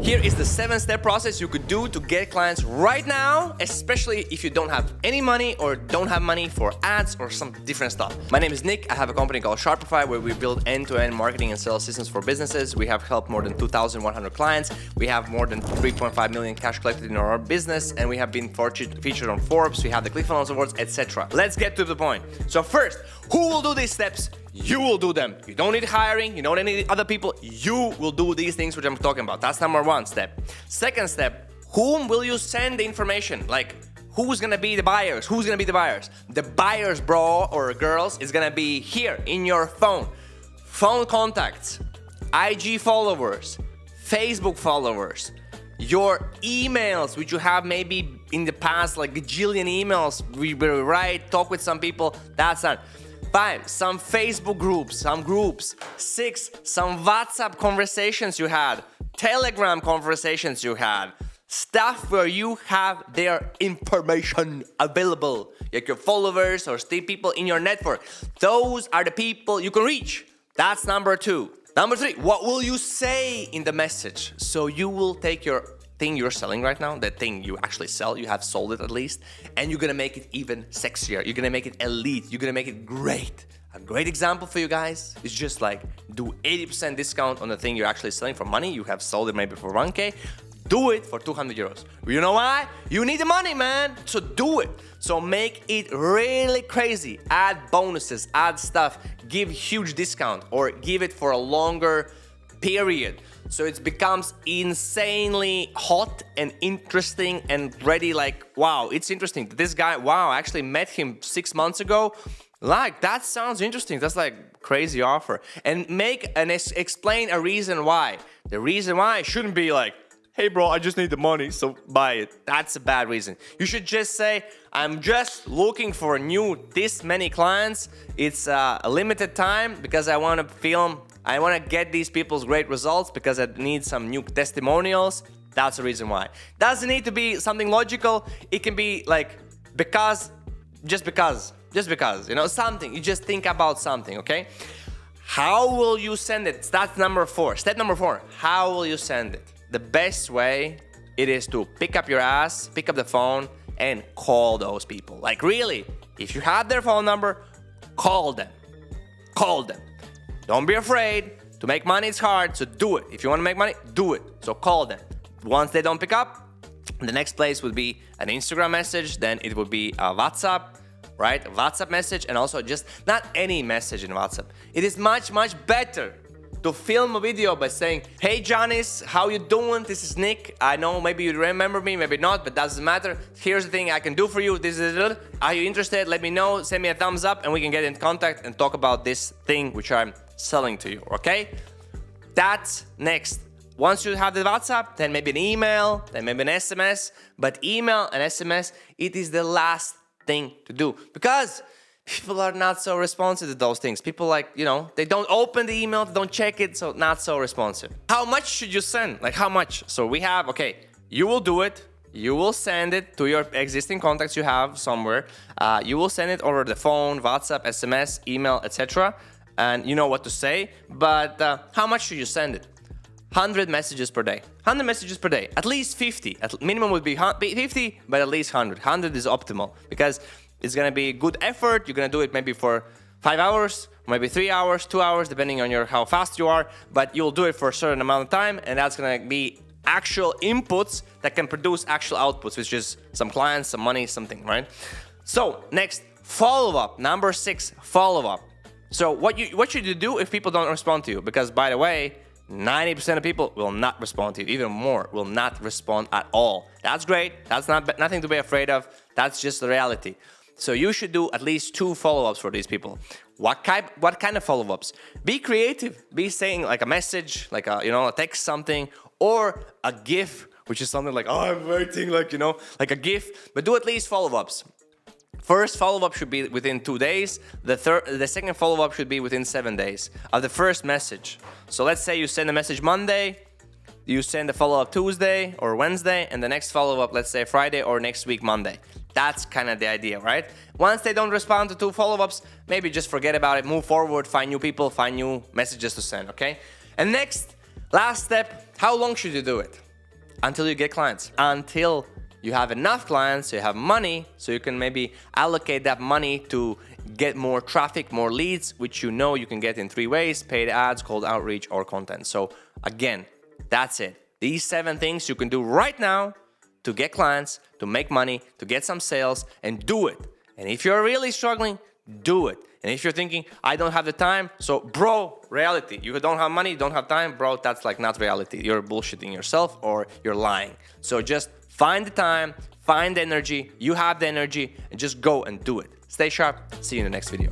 Here is the 7-step process you could do to get clients right now, especially if you don't have any money or don't have money for ads or some different stuff. My name is Nick. I have a company called Sharpify where we build end-to-end marketing and sales systems for businesses. We have helped more than 2,100 clients. We have more than 3.5 million cash collected in our business, and we have been featured on Forbes. We have the ClickFunnels Awards, etc. Let's get to the point. So first, who will do these steps? You will do them. You don't need hiring, you don't need other people. You will do these things which I'm talking about. That's number one step. Second step, whom will you send the information? Like, who's gonna be the buyers? Who's gonna be the buyers? The buyers, bro or girls, is gonna be here in your phone. Phone contacts, IG followers, Facebook followers, your emails, which you have maybe in the past, like a gajillion emails. We will write, talk with some people. That's not. 5, some Facebook groups, some groups. 6, some WhatsApp conversations you had, Telegram conversations you had, stuff where you have their information available, like your followers or people in your network. Those are the people you can reach. That's number 2. Number 3, what will you say in the message? So you will take your thing you're selling right now, that thing you actually sell, you have sold it at least, and you're gonna make it even sexier. You're gonna make it elite. You're gonna make it great. A great example for you guys is just like do 80% discount on the thing you're actually selling for money. You have sold it maybe for 1K. Do it for 200 euros. You know why? You need the money, man. So do it. So make it really crazy. Add bonuses, add stuff, give huge discount, or give it for a longer period. So it becomes insanely hot and interesting and ready. Like, wow, it's interesting. This guy, wow, I actually met him 6 months ago. Like, that sounds interesting. That's like crazy offer. And make and explain a reason why. The reason why shouldn't be like, hey bro, I just need the money, so buy it. That's a bad reason. You should just say, I'm just looking for this many clients. It's a limited time because I want to get these people's great results because I need some new testimonials. That's the reason why. Doesn't need to be something logical. It can be like just because, something. You just think about something, okay? How will you send it? That's number 4. Step number 4, how will you send it? The best way it is to pick up the phone and call those people. Like really, if you have their phone number, call them. Call them. Don't be afraid. To make money, it's hard, so do it. If you want to make money, do it. So call them. Once they don't pick up, the next place would be an Instagram message, then it would be a WhatsApp, right? A WhatsApp message, and also just not any message in WhatsApp. It is much, much better to film a video by saying, hey Janis, how you doing? This is Nick. I know maybe you remember me, maybe not, but doesn't matter. Here's the thing I can do for you. This is it. Are you interested? Let me know. Send me a thumbs up and we can get in contact and talk about this thing which I'm selling to you, okay? That's next. Once you have the WhatsApp, then maybe an email, then maybe an SMS. But email and SMS, it is the last thing to do because people are not so responsive to those things. People they don't open the email, they don't check it, so not so responsive. How much should you send? Like how much? So we have, you will do it. You will send it to your existing contacts you have somewhere. You will send it over the phone, WhatsApp, SMS, email, etc. And you know what to say. But how much should you send it? 100 messages per day. 100 messages per day. At least 50. Minimum would be 50, but at least 100. 100 is optimal because it's gonna be good effort. You're gonna do it maybe for 5 hours, maybe 3 hours, 2 hours, depending on how fast you are. But you'll do it for a certain amount of time, and that's gonna be actual inputs that can produce actual outputs, which is some clients, some money, something, right? So next, follow-up. Number 6, follow-up. So what should you do if people don't respond to you? Because by the way, 90% of people will not respond to you. Even more will not respond at all. That's great. That's nothing to be afraid of. That's just the reality. So you should do at least 2 follow-ups for these people. What kind of follow-ups? Be creative. Be saying like a message, like a text something, or a GIF, which is something like, I'm waiting, like a GIF. But do at least follow-ups. First follow-up should be within 2 days. The second follow-up should be within 7 days of the first message. So let's say you send a message Monday, you send a follow-up Tuesday or Wednesday, and the next follow-up, let's say Friday or next week Monday. That's kind of the idea, right? Once they don't respond to 2 follow-ups, maybe just forget about it, move forward, find new people, find new messages to send, okay? And next, last step, how long should you do it? until you get clients, until you have enough clients, so you have money, so you can maybe allocate that money to get more traffic, more leads, which you know you can get in 3 ways: paid ads, cold outreach, or content. So again, that's it. These 7 things you can do right now to get clients, to make money, to get some sales, and do it. And if you're really struggling, do it. And if you're thinking, I don't have the time, so bro, reality. You don't have money, you don't have time, bro, that's like not reality. You're bullshitting yourself or you're lying. So just find the time, find the energy, you have the energy, and just go and do it. Stay sharp, see you in the next video.